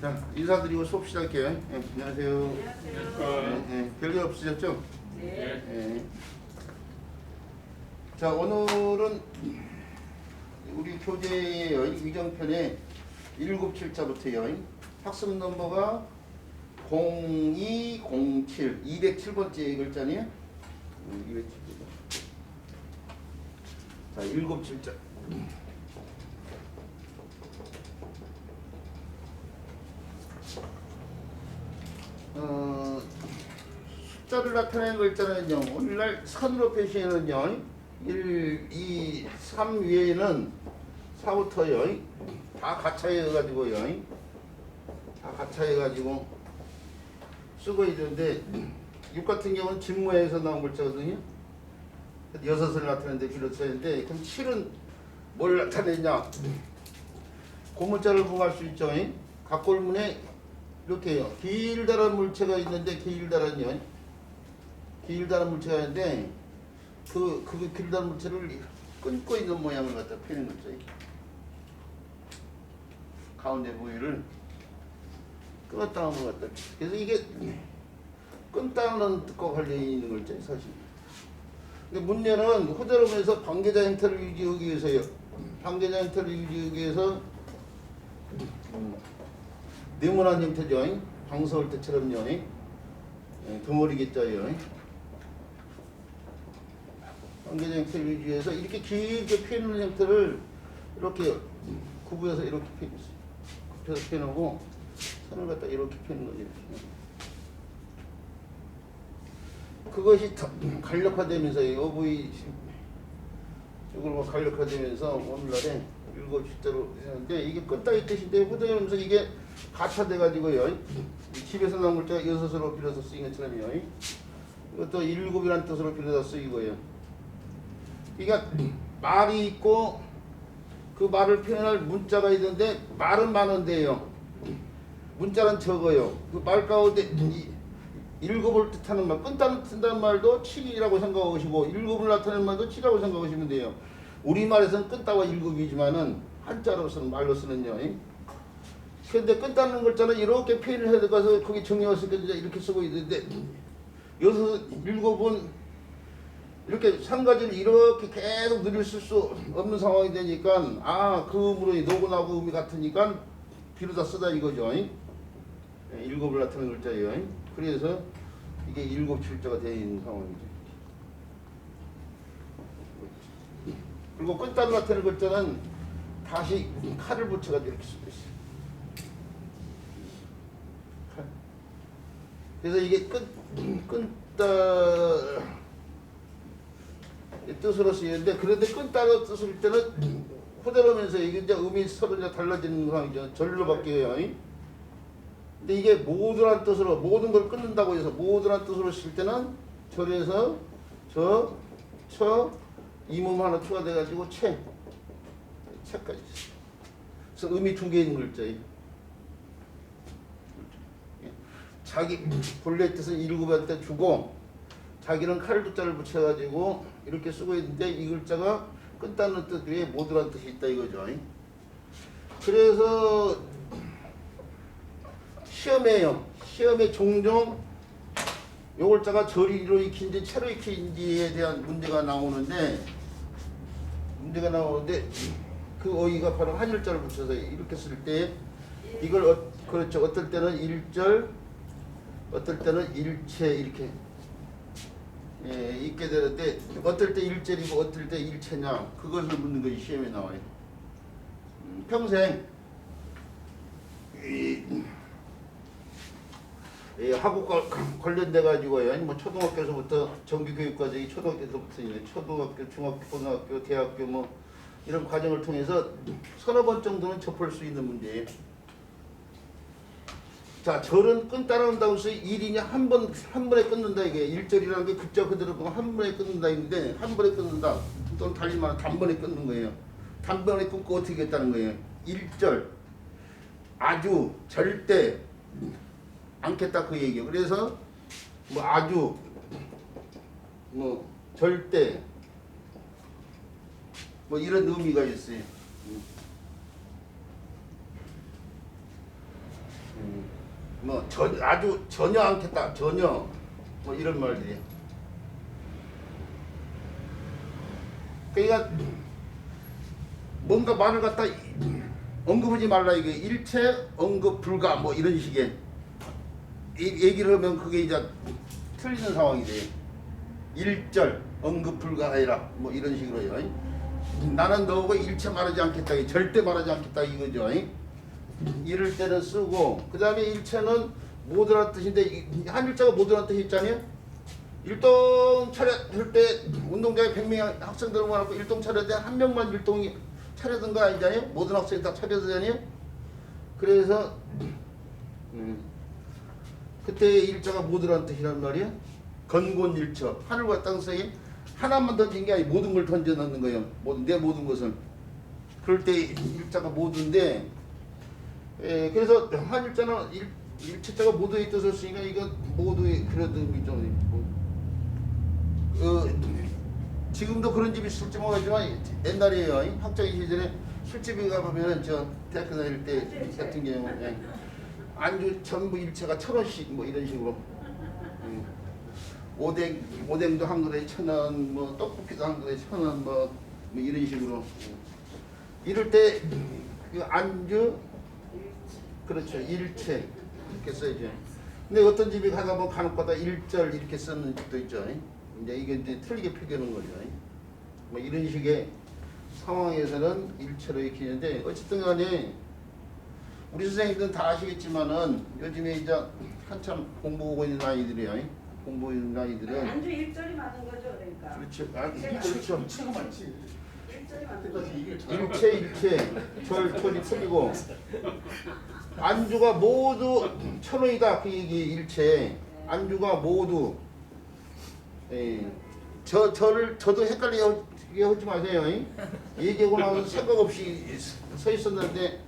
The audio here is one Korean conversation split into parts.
자, 인사드리고 수업 시작할게요. 예, 안녕하세요. 별일 없으셨죠? 네. 자, 오늘은 우리 교재의 위정편의 197자부터요. 학습 넘버가 0207, 207번째 글자네요. 207번. 자, 197자. 숫자를 나타내는 글자는요, 오늘날 선으로 표시하는요, 1, 2, 3 위에는 4부터요, 다 가차해가지고요, 다 가차해가지고 쓰고 있는데, 6 같은 경우는 진모에서 나온 글자거든요. 6을 나타내는데 길어 써있는데, 그럼 7은 뭘 나타내냐? 고문자를 부과할 수 있죠. 각골문에 이렇게요. 길다란 물체가 있는데 길다란 물체가 있는데 그 길다란 물체를 끊고 있는 모양을 갖다 펴는 거죠. 가운데 부위를 끊었다는 것 같다. 그래서 이게 끊다는 뜻과 관련이 있는 거죠, 사실. 근데 문제는 호재로면서 관계자 형태를 유지하기 위해서요. 관계자 형태를 유지하기 위해서 네모난 형태죠. 방서울 때처럼요. 덩어리겠자요. 관계자 형태를 유지해서 이렇게 길게 펴는 형태를 이렇게 구부해서 이렇게 굽혀서 펴놓고 선을 갖다 이렇게 펴는 거죠. 그것이 간략화되면서 어부이 이걸 간략화되면서 오늘날에 7숫자로 했는데 이게 껐다이 뜻인데 후대하면서 이게 가차돼가지고요. 집에서 나온 글자가 6으로 빌어서 쓰인 것처럼요. 이것도 7이라는 뜻으로 빌어서 쓰이고요. 그러니까 말이 있고 그 말을 표현할 문자가 있는데 말은 많은데요. 문자는 적어요. 그 말 가운데 7을 뜻하는 말, 끊다는 말도 7이라고 생각하시고 7을 나타내는 말도 7이라고 생각하시면 돼요. 우리말에서는 끊다와 7이지만은 한자로서는 말로 쓰는요. 그런데 끊다는 글자는 이렇게 표현을 해서 가서 거기 정리해서 이렇게 쓰고 있는데 여기서 7은 이렇게 한 가지를 이렇게 계속 늘릴 수 없는 상황이 되니까 그 음으로 노고나고 음이 같으니까 비로다 쓰다 이거죠. 7을 나타내는 글자예요. 그래서 이게 7출자가 되어 있는 상황이죠. 그리고 끊다를 나타내는 글자는 다시 칼을 붙여가지고 이렇게 쓰고 있어요. 칼. 그래서 이게 끊다 뜻으로 쓰이는데 그런데 끊다로 뜻을 때는 호대로면서 이게 이제 음이 서로 이제 달라지는 상황이죠. 절로 바뀌어요. 근데 이게 모두란 뜻으로 모든 걸 끊는다고 해서 모두란 뜻으로 쓸 때는 절에서 이몸 하나 추가돼가지고 채까지 있어요. 그래서 음이 2개 있는 글자예요. 자기 본래 뜻은 7한테 주고 자기는 칼두자를 붙여가지고 이렇게 쓰고 있는데 이 글자가 끊다는 뜻 외에 모두란 뜻이 있다 이거죠. 그래서 시험에 종종 요 글자가 절이로 익힌지 채로 익힌지에 대한 문제가 나오는데 그 어휘가 바로 한일자를 붙여서 이렇게 쓸 때 이걸 그렇죠. 어떨 때는 일절, 어떨 때는 일체 이렇게 있게 되는데 어떨 때 일절이고 어떨 때 일체냐 그것을 묻는 것이 시험에 나와요. 평생 학업과 관련돼 가지고요. 뭐 초등학교에서부터 정규교육과정이 초등학교에서부터 이제 초등학교, 중학교, 고등학교, 대학교 뭐 이런 과정을 통해서 서너 번 정도는 접할 수 있는 문제예요. 자, 절은 끊다라는다고 해서 일이냐 한 번에 끊는다 이게 일절이라는 게 글자 그대로 보면 한 번에 끊는다 있는데 한 번에 끊는다 또는 달리 말하면 단번에 끊는 거예요. 단번에 끊고 어떻게 했다는 거예요. 일절, 아주, 절대 않겠다 그 얘기예요. 그래서 뭐 아주, 뭐 절대, 뭐 이런 의미가 있어요. 뭐 아주 전혀 않겠다, 전혀 뭐 이런 말들이. 그러니까 뭔가 말을 갖다 언급하지 말라 이게 일체 언급 불가 뭐 이런 식의 얘기를 하면 그게 이제 틀리는 상황이 돼. 일절 언급 불가하여라 뭐 이런 식으로요. 나는 너하고 일체 말하지 않겠다, 절대 말하지 않겠다 이거죠. 이럴 때는 쓰고, 그 다음에 일체는 모두라는 뜻인데 한 일자가 모두라는 뜻이 있잖아요. 일동 차려할 때 운동장에 100명의 학생들 모아놓고 일동 차려야 돼. 한 명만 일동이 차려든 거 아니잖아요. 모든 학생이 다 차려드잖아요. 그래서 그때 일자가 모두라는 뜻이란 말이야. 건곤일처, 하늘과 땅 사이에 하나만 던진 게 아니고 모든 걸 던져 넣는 거예요. 내 모든 것을. 그럴 때 일자가 모두인데, 그래서 한 일자는 일체자가 모두의 뜻을 쓰니까 이거 모두의 그런 의미죠. 지금도 그런 집이 있을지 모르지만 옛날에요. 학창 시절에 술집에 가보면 저 대학교 다닐 때 같은 경우 안주 전부 일체가 1,000원씩 뭐 이런 식으로. 오뎅도 한 그릇에 1,000원, 뭐 떡볶이도 한 그릇에 1,000원, 뭐 이런 식으로. 이럴 때 그 안주, 그렇죠, 일체 이렇게 써야죠. 근데 어떤 집에 가다 보면 간혹가다 일절 이렇게 쓰는 집도 있죠. 이제 이게 이제 틀리게 표기하는 거죠. 뭐 이런 식의 상황에서는 일체로 익히는데, 어쨌든 간에 우리 선생님들은 다 아시겠지만은 요즘에 이제 한참 공부하고 있는 아이들이에요. 공부 있는 아이들은 안주 일절이 맞는 거죠, 그러니까. 그렇죠. 그렇죠. 일체가 맞지. 일절이 맞는 거죠. 일체 절이 틀리고, 안주가 모두 1,000원이다 그 얘기. 일체 안주가 모두 저도 헷갈리게 하지 마세요. 얘기하고 나서 생각 없이 서 있었는데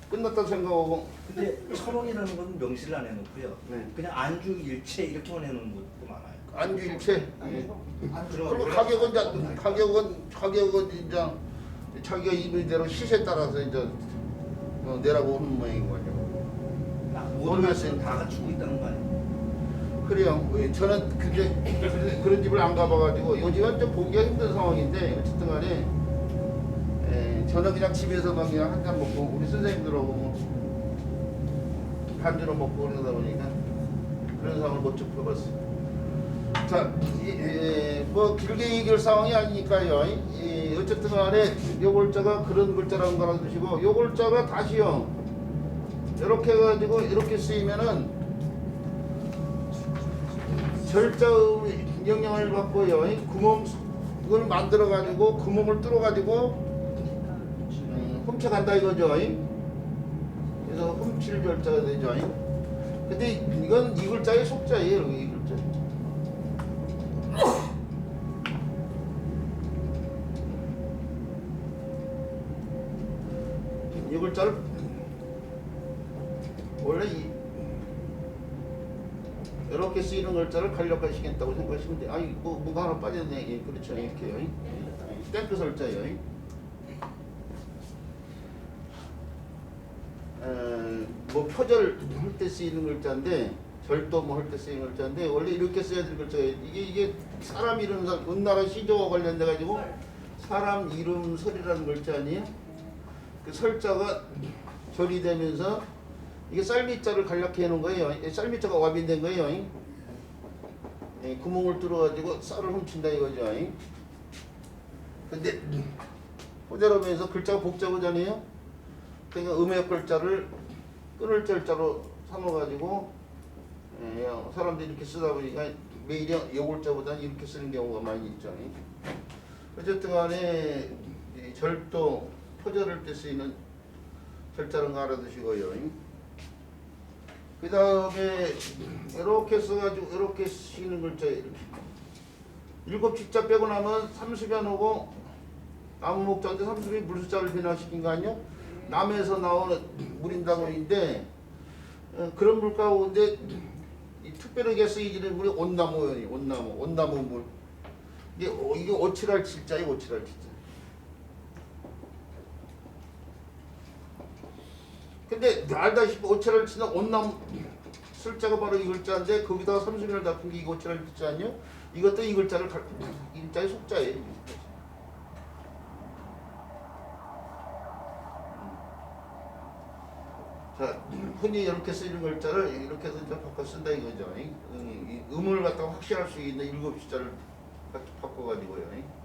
끝났다 생각하고. 근데 1,000원이라는 건 명시를 안 해놓고요. 네. 그냥 안주 일체 이렇게만 해놓는 것도 많아요. 안주 일체. 안주로 그리고 가격은 이제 자기가 입은 대로 시세에 따라서 이제 내라고 하는 모양인 거죠. 모든 것은 다 갖추고 있다는 거 아니에요? 그래요. 저는 그런 집을 안 가봐가지고 요즘은 좀 보기가 힘든 상황인데, 어쨌든 간에 저는 그냥 집에서만 그냥 한 잔 먹고 우리 선생님들하고 반주로 먹고 그러다 보니까 그런 상황을 못 접해봤어요. 자, 뭐 길게 얘기할 상황이 아니니까요. 어쨌든 간에 요 글자가 그런 글자라는 걸 알아두시고, 요 글자가 다시요 이렇게 해가지고 이렇게 쓰이면은 절자의 영향을 받고요. 구멍을 만들어 가지고 구멍을 뚫어 가지고 훔쳐간다 이거죠. 그래서 훔칠 절자가 되죠. 근데 이건 이 글자의 속자예요. 이 글자. 이 글자를 원래 이렇게 쓰이는 글자를 간략화시켰다고 생각하시면 돼요. 아니 뭐가 하나 빠졌네. 예, 그렇죠. 이렇게요. 땡크 설자예요. 뭐 표절 할 때 쓰이는 글자인데, 절도 뭐 할 때 쓰이는 글자인데, 원래 이렇게 써야 될 글자예요. 이게 사람 이름, 은나라 시조와 관련돼 가지고 사람 이름 설이라는 글자 아니에요? 그 설자가 절이 되면서 이게 쌀미자를 간략히 해놓은 거예요. 쌀미자가 와빈된 거예요. 구멍을 뚫어가지고 쌀을 훔친다 이거죠. 근데 호재로면서 글자가 복잡하잖아요. 그러니까 음역 글자를 끊을 절자로 삼아가지고 사람들이 이렇게 쓰다 보니까 매일 요 글자보다는 이렇게 쓰는 경우가 많이 있죠. 어쨌든 간에 절도, 표절할 때 쓰이는 절자는 거 알아두시고요. 그 다음에 이렇게 써가지고 이렇게 쓰이는 글자, 이렇게 7지자 빼고 나면 삼수변하고 나무 목자인데 삼수변이 물수자를 변화시킨 거 아니야? 남에서 나오는 물인다고인데, 그런 물 가운데 특별하게 쓰이지는 물이 온나무예요. 온나무 물. 이게 오칠할 칠자예요. 오칠할 칠자. 근데 알다시피 오체를 치는 온나무 술자가 바로 이 글자인데 거기다가 삼순이를 닦은 게 이 오체를 듣지 않요? 이것도 이 글자를 이 글자의 속자예요. 자, 흔히 이렇게 쓰이는 글자를 이렇게 해서 이제 바꿔 쓴다 이거죠. 이 음을 갖다가 확실할 수 있는 일곱 숫자를 바꿔가지고요.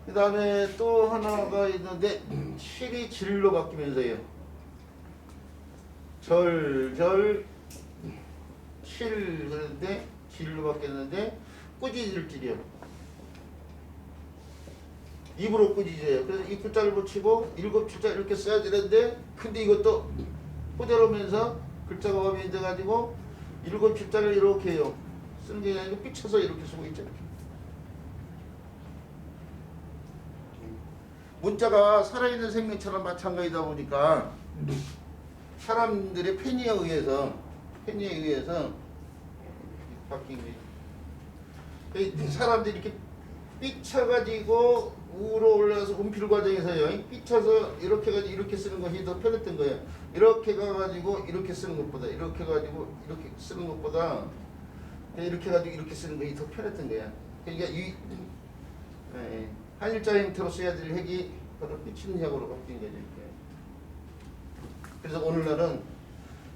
그 다음에 또 하나가 있는데 실이 질로 바뀌면서요. 실 그런데 질로 바뀌었는데 꾸짖을 질이요. 입으로 꾸짖어요. 그래서 이 글자를 붙이고 일곱 줄자 이렇게 써야 되는데 근데 이것도 호대로면서 글자가 마음에 들어가지고 일곱 줄자를 이렇게 해요. 쓰는 게 아니고 삐쳐서 이렇게 쓰고 있죠. 문자가 살아있는 생명처럼 마찬가지다 보니까 사람들의 편의에 의해서 바뀐 거예요. 사람들이 이렇게 삐쳐가지고 우로 올라가서 음필 과정에서요. 삐쳐서 이렇게 가지고 이렇게 쓰는 것이 더 편했던 거예요. 이렇게 가가지고 이렇게 쓰는 것보다 이렇게 가지고 이렇게 쓰는 것보다 이렇게 가지고 이렇게 쓰는 것이 더 편했던 거야. 그러니까 이 한일자 형태로 써야 될 핵이 바로 삐치는 핵으로 바뀐 거죠. 이렇게. 그래서 오늘날은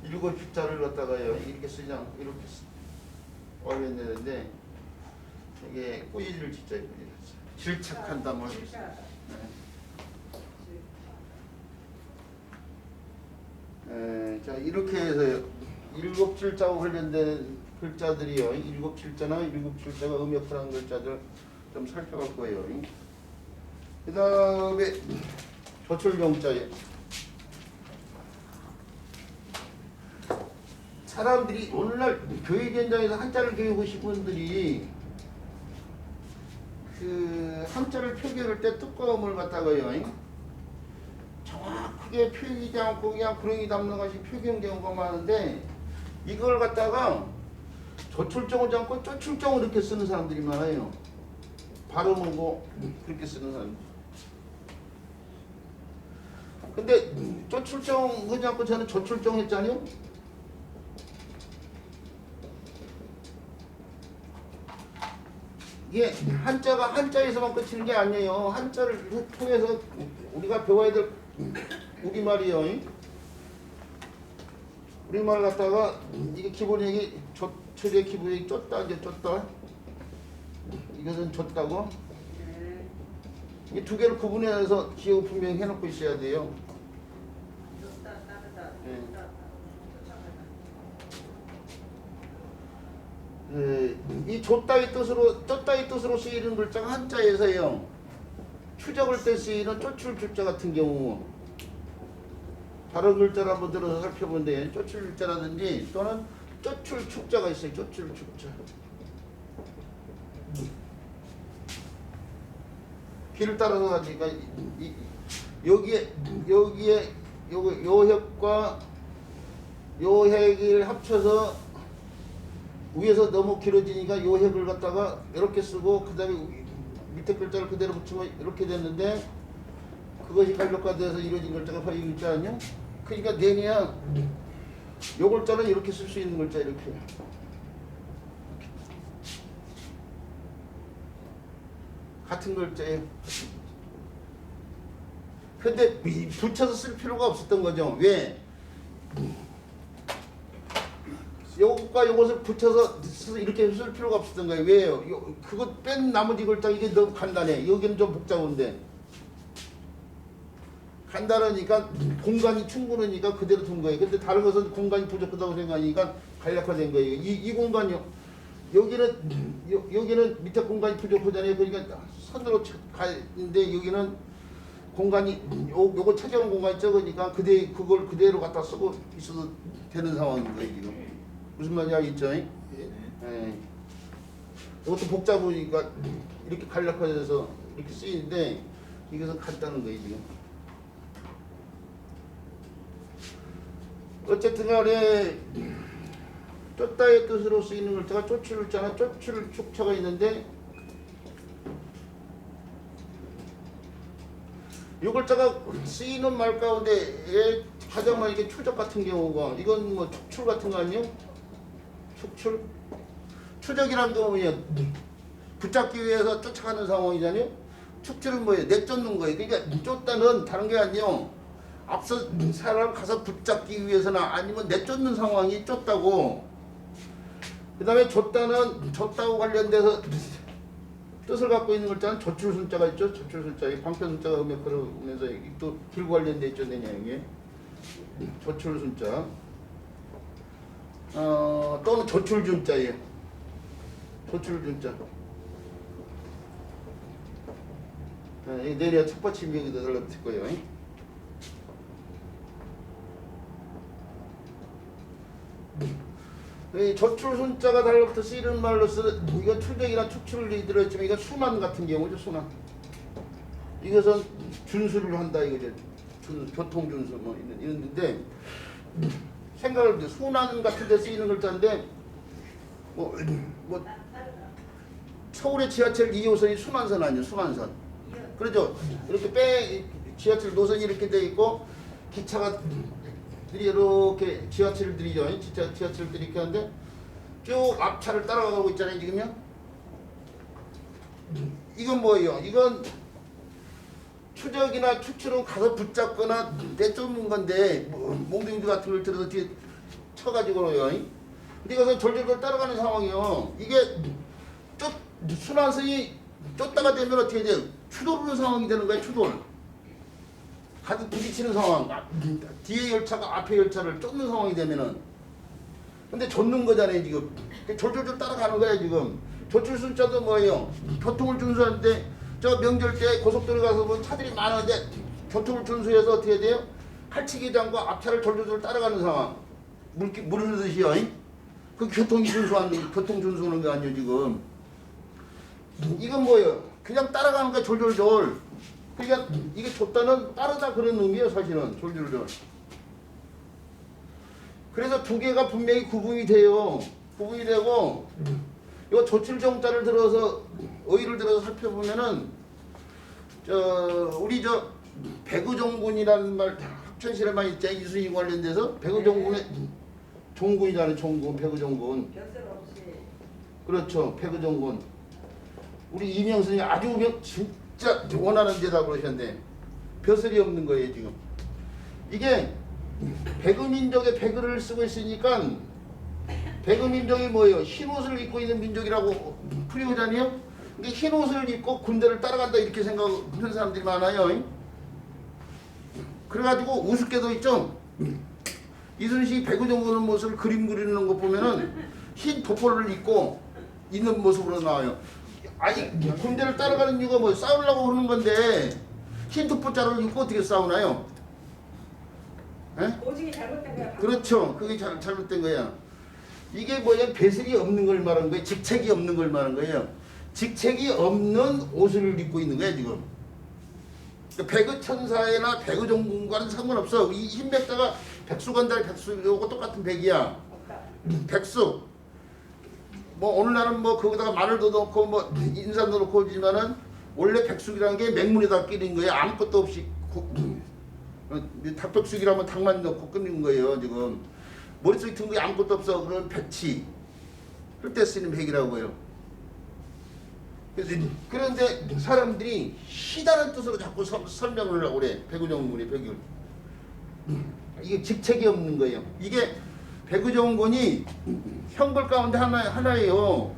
일곱 줄자를 갖다가요 이렇게 쓰지 않고 이렇게 올려내는데 이게 꾸짖을 짓자예요. 질착한다 뭐. 자 이렇게 해서 일곱 줄자와 관련된 글자들이요. 일곱 줄자나 일곱 줄자가 음역하는 글자들 좀 살펴볼 거예요. 그 다음에 조출용자예요. 사람들이 오늘날 교육 현장에서 한자를 교육하신 분들이 그 한자를 표기할 때 뚜껑을 갖다가요 정확하게 표기하지 않고 그냥 구렁이 담는 것이 표기한 경우가 많은데 이걸 갖다가 조출정하지 않고 쪼출정을 이렇게 쓰는 사람들이 많아요. 발음하고 그렇게 쓰는 사람. 근데 쪼출정 하지 않고 저는 조출정 했잖아요. 이게 한자가 한자에서만 끝이는 게 아니에요. 한자를 통해서 우리가 배워야 될 우리말이요. 우리말 갖다가 이게 기본이 최대 기본이 쫓다 이제 쫓다. 이것은 줬다고. 이 두 개를 구분해서 기호 분명히 해놓고 있어야 돼요. 이 줬다의 뜻으로 쫓다의 뜻으로 쓰이는 글자가 한자에서요. 추적을 때 쓰이는 쫓출 줄자 같은 경우 다른 글자를 한번 들어서 살펴본데 쫓출 줄자라든지 또는 쫓출 축자가 있어요. 쫓출 축자. 길을 따라서 가니까 여기에 요 핵과 요 핵을 합쳐서 위에서 너무 길어지니까 요 핵을 갖다가 이렇게 쓰고 그 다음에 밑에 글자를 그대로 붙이면 이렇게 됐는데 그것이 간략화돼서 이루어진 글자가 바로 이 글자 아니야? 그러니까 내내야 요 글자는 이렇게 쓸 수 있는 글자 이렇게 같은 글자예요. 근데 붙여서 쓸 필요가 없었던 거죠. 왜? 요것과 요것을 붙여서 이렇게 쓸 필요가 없었던 거예요. 왜요? 그거 뺀 나머지 글자 이게 너무 간단해. 여기는 좀 복잡한데. 간단하니까 공간이 충분하니까 그대로 둔 거예요. 근데 다른 것은 공간이 부족하다고 생각하니까 간략화된 거예요. 이 공간이요. 여기는 밑에 공간이 부족하잖아요. 그러니까 선으로 가는데 여기는 공간이 요거 차지하는 공간이 적으니까 그걸 그대로 갖다 쓰고 있어도 되는 상황인 거예요 지금. 무슨 말인지 알겠죠? 예. 이것도 복잡하니까 이렇게 간략화돼서 이렇게 쓰이는데 이것은 간단한 거예요 지금. 어쨌든 간에 쫓다의 뜻으로 쓰이는 글자가 쫓을 자나 쫓을 축자가 있는데 요 글자가 쓰이는 말 가운데 가장 많이 이게 추적 같은 경우가 이건 뭐 축출 같은 거 아니요? 축출? 추적이라는 게 뭐냐? 붙잡기 위해서 쫓아가는 상황이잖아요. 축출은 뭐예요? 내쫓는 거예요. 그러니까 쫓다는 다른 게 아니요. 앞서 사람 가서 붙잡기 위해서나 아니면 내쫓는 상황이 쫓다고. 그 다음에 쫓다는 쫓다고 관련돼서 뜻을 갖고 있는 글자는 조출순자가 있죠. 조출순자. 이 방편순자가 음역으로면서 또 길고 관련돼 있죠. 이게 조출순자. 또는 조출준자예요. 조출준자. 내려 첫 받침 여기다 달라붙을 거예요. 이 조출순자가 달라붙어 쓰이는 말로서 이건 출적이나 축출이 들어있지만 이건 순환 같은 경우죠. 순환. 이것은 준수를 한다 이거죠. 교통준수 뭐 이런데 생각을 해보세요. 순환 같은 데 쓰이는 글자인데 뭐 서울의 지하철 2호선이 순환선 아니에요. 순환선. 그렇죠. 이렇게 지하철 노선이 이렇게 돼 있고 기차가 이렇게 지하철들이죠. 지하철들이 이렇게 하는데 쭉 앞차를 따라가고 있잖아요. 지금요. 이건 뭐예요? 이건 추적이나 추출은 가서 붙잡거나 내쫓는 건데 몽둥이 같은 걸 들어서 뒤에 쳐가지고요. 근데 이것은 졸졸졸 따라가는 상황이요. 이게 순환선이 쫓다가 되면 어떻게 돼요? 추돌하는 상황이 되는 거예요. 추돌. 가득 부딪히는 상황. 뒤에 열차가 앞에 열차를 쫓는 상황이 되면은. 근데 쫓는 거잖아요 지금. 졸졸졸 따라가는 거야 지금. 조출순자도 뭐예요? 교통을 준수하는데 저 명절 때 고속도로 가서 보면 차들이 많은데 교통을 준수해서 어떻게 돼요? 칼치기장과 앞차를 졸졸졸 따라가는 상황. 물 흐르듯이요. 그 교통 준수하는 거 아니에요 지금. 이건 뭐예요? 그냥 따라가는 거야 졸졸졸. 그러니까 이게 줬다는 빠르다 그런 의미예요 사실은. 졸졸졸. 그래서 두 개가 분명히 구분이 돼요. 구분이 되고 이거 조출정자를 들어서 어휘를 들어서 살펴보면은 우리 배구종군이라는 말 학창시절에 많이 있잖아요. 이순신 관련돼서 배구종군의 종군이잖아요. 종군 배구종군. 곁을 없이. 그렇죠. 배구종군. 우리 이명선이 아주 진짜 원하는 데다 그러셨는데 벼슬이 없는 거예요 지금. 이게 배구민족의 배구를 쓰고 있으니까 배구민족이 뭐예요? 흰옷을 입고 있는 민족이라고 풀이오잖아요. 그러니까 흰옷을 입고 군대를 따라간다 이렇게 생각하는 사람들이 많아요. 그래가지고 우습게도 있죠. 이순신이 배구종군의 모습을 그림 그리는 거 보면은 흰 도포를 입고 있는 모습으로 나와요. 아니 군대를 따라가는 이유가 뭐 싸우려고 그러는 건데 흰 도포자를 입고 어떻게 싸우나요? 에? 오직이 잘못된 거야. 그렇죠. 그게 잘못된 거야. 이게 뭐냐 배슬이 없는 걸 말하는 거예요. 직책이 없는 걸 말하는 거예요. 직책이 없는 옷을 입고 있는 거야 지금. 배구천사회나 배구종군과는 상관없어. 이 흰백자가 백수건달 백수 이거 똑같은 백이야. 백수. 뭐 오늘날은 뭐 거기다가 마늘도 넣고 뭐 인삼도 넣고 하지만은 원래 백숙이라는 게 맹물에다 끼는 거야. 아무것도 없이 닭백숙이라면 닭만 넣고 끓는 거예요 지금. 머릿속에 든 게 아무것도 없어. 그런 백치. 그럴 때 쓰는 백이라고 해요. 그런데 사람들이 희다는 뜻으로 자꾸 설명을 하고 그래. 배구종군이 배구. 이게 직책이 없는 거예요. 이게 배구종군이 형벌 가운데 하나예요.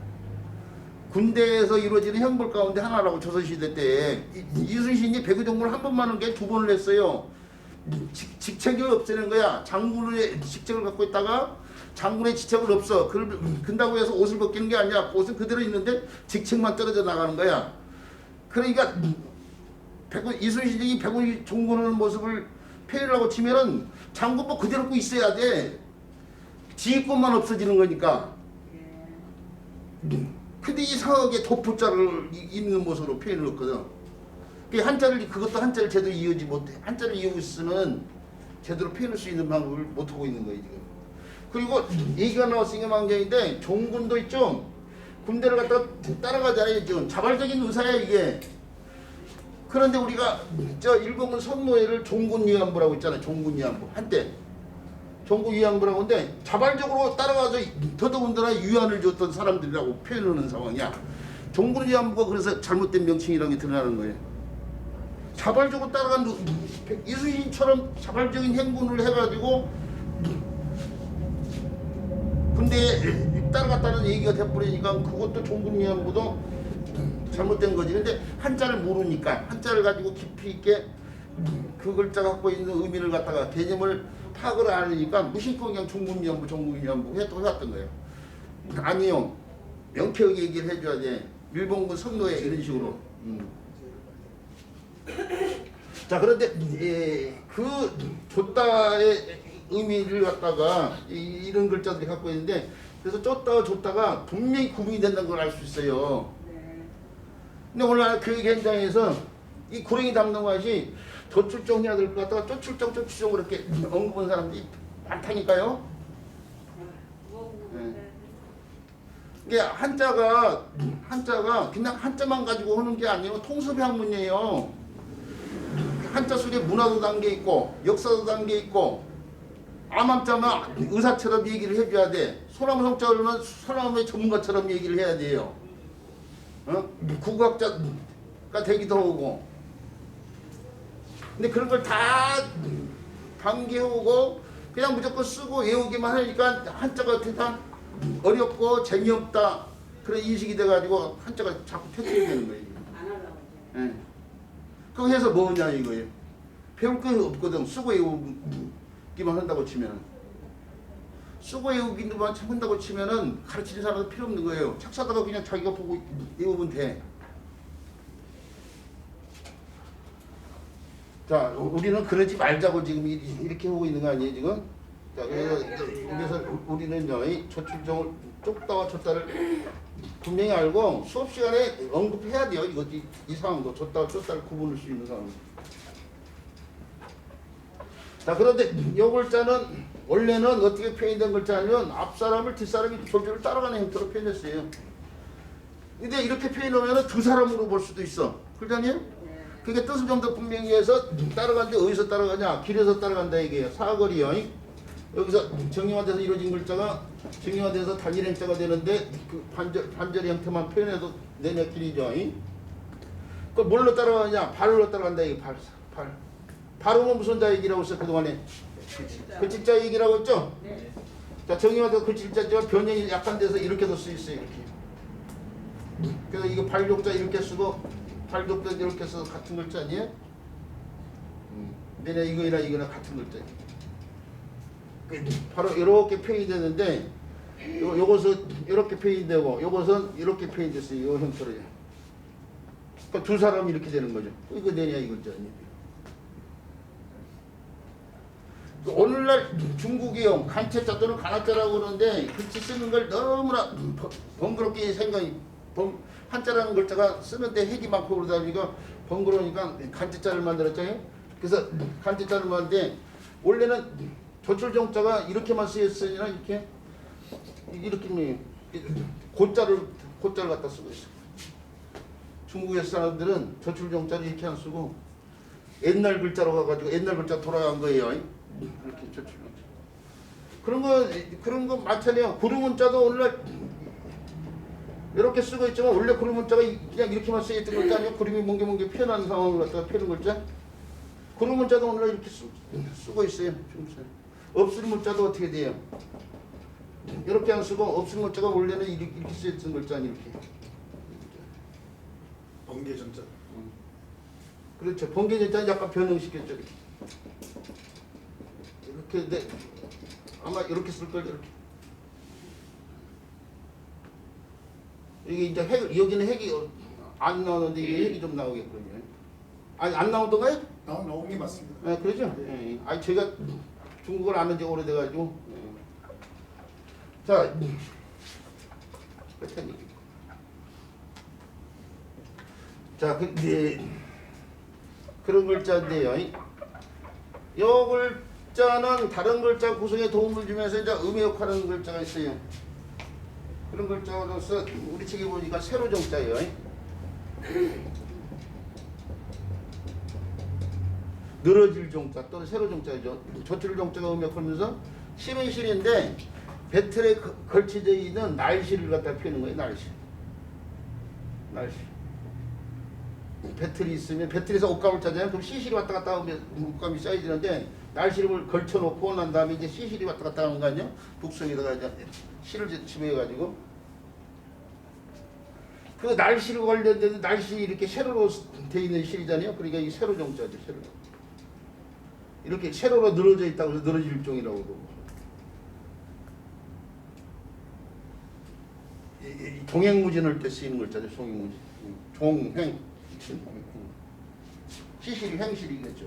군대에서 이루어지는 형벌 가운데 하나라고 조선시대 때. 이순신이 배구종군을 한 번만 한 게 두 번을 했어요. 직책을 없애는 거야. 장군의 직책을 갖고 있다가 장군의 직책을 없어. 근다고 해서 옷을 벗기는 게 아니야. 옷은 그대로 있는데 직책만 떨어져 나가는 거야. 그러니까 이순신이 배구종군의 모습을 표현하고 치면은 장군복 그대로 입고 있어야 돼. 지휘권만 없어지는 거니까. 근데 이상하게 도포자를 입는 모습으로 표현을 했거든. 그것도 한자를 제대로 이어지 못해. 한자를 이어고 있으면 제대로 표현할 수 있는 방법을 못하고 있는 거예요 지금. 그리고 얘기가 나왔으니까 망정인데 종군도 있죠. 군대를 갖다가 따라가잖아요 지금. 자발적인 의사야 이게. 그런데 우리가 저 일본군 선노예를 종군위안부라고 있잖아요. 종군위안부 한때 종군위안부라고 하는데 자발적으로 따라가서 더더군다나 위안을 줬던 사람들이라고 표현하는 상황이야. 종군위안부가 그래서 잘못된 명칭이라는 게 드러나는 거예요. 자발적으로 따라간 이순신처럼 자발적인 행군을 해가지고 군대에 따라갔다는 얘기가 돼버리니까 그것도 종군위안부도 잘못된 거지. 근데 한자를 모르니까 한자를 가지고 깊이 있게 그 글자가 갖고 있는 의미를 갖다가 개념을 파악을 안 하니까 무심코 그냥 종군위안부 해왔던 거예요. 아니요, 명쾌하게 얘기를 해줘야 돼. 일본군 선노예 이런 식으로. 자, 그런데 그 줬다의 의미를 갖다가 이런 글자들이 갖고 있는데, 그래서 줬다가 줬다가 분명히 구분이 된다는 걸 알 수 있어요. 근데 오늘 교육 현장에서 이 구렁이 담는 것이 저출정해야 될 것 같다가 저출정 그렇게 언급한 사람들이 많다니까요. 이게 한자가 그냥 한자만 가지고 하는 게 아니에요. 통섭학문이에요. 한자 속에 문화도 담겨 있고 역사도 담겨 있고, 암암자면 의사처럼 얘기를 해줘야 돼. 소나무 소나무의 전문가처럼 얘기를 해야 돼요. 국어학자가 되기도 하고. 근데 그런 걸 다 방기하고 그냥 무조건 쓰고 외우기만 하니까 한자가 대단 어렵고 재미없다 그런 인식이 돼가지고 한자가 자꾸 퇴출이 되는 거예요. 안 하려고. 예. 그거 해서 뭐냐 이거예요. 배울 거 없거든. 쓰고 외우기만 한다고 치면. 쓰고 외우기만 한다고 치면은 가르치는 사람도 필요 없는 거예요. 책 사다가 그냥 자기가 보고 외우면 돼. 자, 우리는 그러지 말자고 지금 이렇게 하고 있는 거 아니에요 지금? 자, 그래서 우리는요, 이 저출정을 좁다와 좁다를 분명히 알고 수업 시간에 언급해야 돼요. 이 상황도 좁다와 좁다를 구분할 수 있는 상황. 자, 그런데 이 글자는 원래는 어떻게 표현된 글자냐면 앞사람을 뒷사람이 졸졸 따라가는 형태로 표현했어요. 근데 이렇게 표현하면 두 사람으로 볼 수도 있어. 그러잖아요? 그게 뜻을 좀 더 분명히 해서 따라가는데 어디서 따라가냐? 길에서 따라간다 이게요. 사거리요. 여기서 정형화돼서 이루어진 글자가 정형화돼서 단일행자가 되는데 그 반절 형태만 표현해도 내내 길이죠. 그걸 뭘로 따라가냐? 발로 따라간다 이게 발. 발음은 무슨 자 얘기라고 했어 그동안에? 글짓자 얘기라고 했죠? 네. 자, 정형화돼서 글짓자지만 변형이 약한 데서 이렇게도 쓰 있어요. 이렇게. 그래서 이거 발욕자 이렇게 쓰고 발독도 이렇게 써서 같은 글자 아니에요? 내가 이거나 같은 글자. 바로 이렇게 표현이 되는데 요것은 이렇게 표현이 되고 요것은 이렇게 표현이 됐어요. 이 형태로. 그러니까 두 사람이 이렇게 되는 거죠. 이거 되냐 이 글자 아니에요? 오늘날 중국이요 간체자 또는 간화자라고 그러는데 글씨 쓰는 걸 너무나 번거롭게 생각이 한자라는 글자가 쓰는데 핵이 많고 그러다 보니까 번거로우니까 간체자를 만들었잖아요. 그래서 간체자를 만드는데 원래는 조출정자가 이렇게만 쓰였으니까 이렇게 고자를 갖다 쓰고 있어. 중국의 사람들은 조출정자를 이렇게 안 쓰고 옛날 글자로 가가지고 옛날 글자 돌아간 거예요. 이렇게 조출정자. 그런 거 많잖아요. 구름문자도 오늘날 이렇게 쓰고 있지만 원래 구름 문자가 그냥 이렇게만 쓰였던 글자 아니에요? 구름이 멍게멍게 피어나는 상황을 갖다가 펴는 글자? 구름 문자도 오늘날 이렇게 쓰고 있어요. 없을 문자도 어떻게 돼요? 이렇게 안 쓰고 없을 문자가 원래는 이렇게 쓰였던 글자 아니에요? 이렇게. 번개전자. 그렇죠. 번개전자는 약간 변형시켰죠. 이렇게 네. 아마 이렇게 쓸 걸 이렇게. 이게 이제 여기는 핵이 안 나오는데 이게 핵이 좀 나오겠군요. 아니 안 나오던가요? 나온 게 맞습니다. 네, 그러죠. 네. 아니 제가 중국을 아는 지 오래돼가지고. 네. 자, 자, 그런 글자인데요. 이 글자는 다른 글자 구성에 도움을 주면서 이제 음의 역할하는 글자가 있어요. 그런 글자로서 우리 책에 보니까 세로 정자예요. 늘어질 종자 또는 세로 종자죠. 조출 종자가 음역하면서 실은 실인데 배틀에 걸쳐져 있는 날씨를 갖다 피우는 거예요. 날씨. 배틀이 있으면 배틀에서 옷감을 짜잖아요. 그럼 시실이 왔다 갔다 하면 옷감이 쌓여지는데 날씨를 걸쳐놓고 난 다음에 이제 시실이 왔다 갔다 하는 거 아니야? 북성에다가 이제 실을 집어해가지고 그 날씨를 관련된 날씨 이렇게 세로로 돼 있는 실이잖아요. 그러니까 이 세로 종자죠. 세로. 이렇게 세로로 늘어져 있다고 해서 늘어질 종이라고 그러고. 이 종횡무진할 때 쓰이는 글자죠. 종횡무진. 종횡. 시실이 행실이겠죠.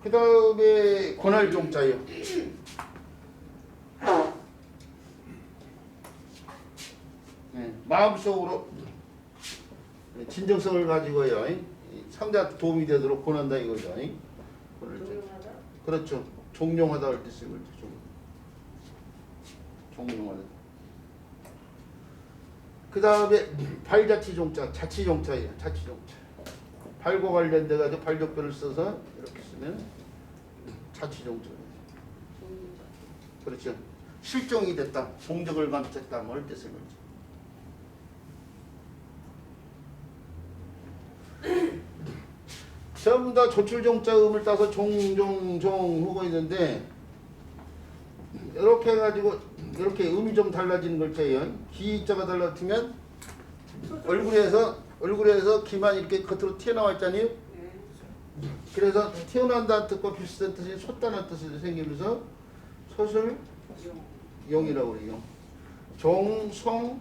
그 다음에 권할종자예요. 마음속으로 진정성을 가지고요. 상대한테 도움이 되도록 권한다 이거죠. 조용하다. 그렇죠. 종용하다 할 때 쓰는 거죠. 종용하다. 그 다음에 발자취종자, 자취종자예요. 자취종자. 발과 관련돼 가지고 발격별을 써서 이렇게 쓰면 자취종자. 그렇죠. 실종이 됐다, 종적을 감췄다, 뭐 할 때 쓰는 거죠. 전부 다 조출종자음을 따서 종종종 하고 있는데 이렇게 해가지고 이렇게 음이 좀 달라지는 글자예요. 기자가 달라지면 얼굴에서 기만 이렇게 겉으로 튀어나와 있잖아요. 그래서 튀어나온다는 뜻과 비슷한 뜻이 솟다는 뜻이 생기면서 솟을 용이라고 그래요. 종송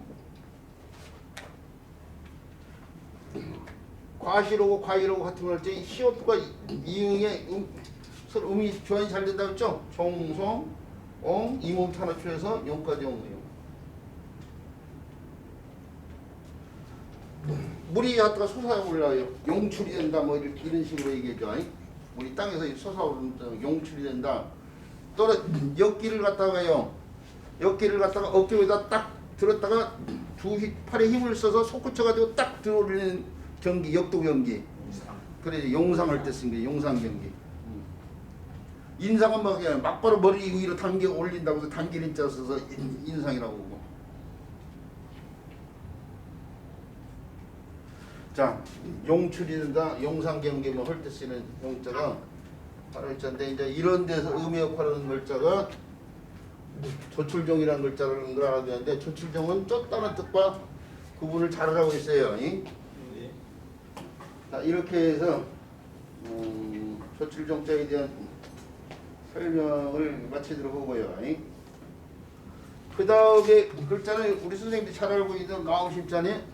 과시로고 과이로고 같은 걸 할 때 시옷과 이응의 서로 음이 교환이 잘 된다고 했죠. 종송 옹 이몸 하나 추해서 용까지 옹이요. 물이 갖다가 솟아올라요. 용출이 된다 뭐 이런 식으로 얘기하죠. 물이 땅에서 솟아오르면 용출이 된다. 또는 역기를 갖다가요. 역기를 갖다가 어깨 위에다 딱 들었다가 팔에 힘을 써서 솟구쳐가지고 딱 들어올리는 경기, 역도 경기. 그래 용상할 때 쓴 게 용상 경기. 인상은 막바로 머리 위로 당겨 올린다고 해서 당기는 자 써서 인상이라고 하고. 자, 용출이 된다, 용상 경기 뭐 할 때 쓰는 용자가 바로 있는데 이제 이런 데서 의미 역할하는 글자가 조출종이라는 글자를 알아야 되는데 조출종은 쫓다는 뜻과 구분을 잘 하고 있어요. 자, 이렇게 해서 조출종자에 대한 설명을 마치도록 하고요. 그 다음에 글자는 우리 선생님들이 잘 알고 있는 나오십자네.